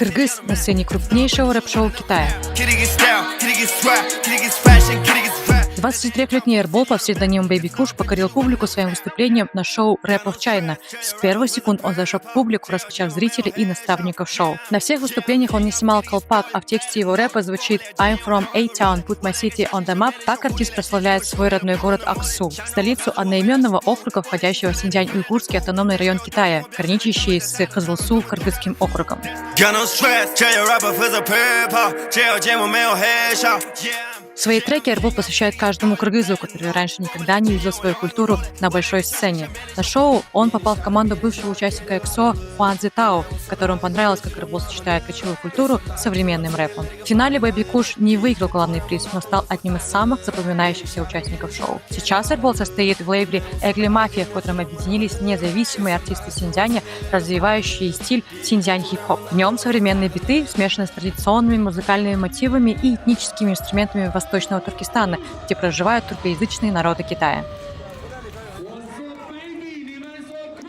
Кыргыз на сцене крупнейшего рэп-шоу Китая. 23-летний Airboll под псевдонимом Baby Kush покорил публику своим выступлением на шоу Rap of China. С первых секунд он зашел в публику, раскачав зрителей и наставников шоу. На всех выступлениях он не снимал колпак, а в тексте его рэпа звучит «I'm from A-Town, put my city on the map». Так артист прославляет свой родной город Аксу, столицу одноименного округа, входящего в Синьцзянь-Уйгурский автономный район Китая, граничащий с Кызылсу Кыргызским округом. Свои треки Airboll посвящает каждому кыргызу, который раньше никогда не видел свою культуру на большой сцене. На шоу он попал в команду бывшего участника EXO Хуан Цзитао, которому понравилось, как Airboll сочетает кочевую культуру с современным рэпом. В финале Baby Kush не выиграл главный приз, но стал одним из самых запоминающихся участников шоу. Сейчас Airboll состоит в лейбле Эгли Мафия, в котором объединились независимые артисты Синьцзяня, развивающие стиль Синьцзянь хип-хоп. В нем современные биты смешаны с традиционными музыкальными мотивами и этническими инструментами Восточного Туркестана, где проживают туркоязычные народы Китая.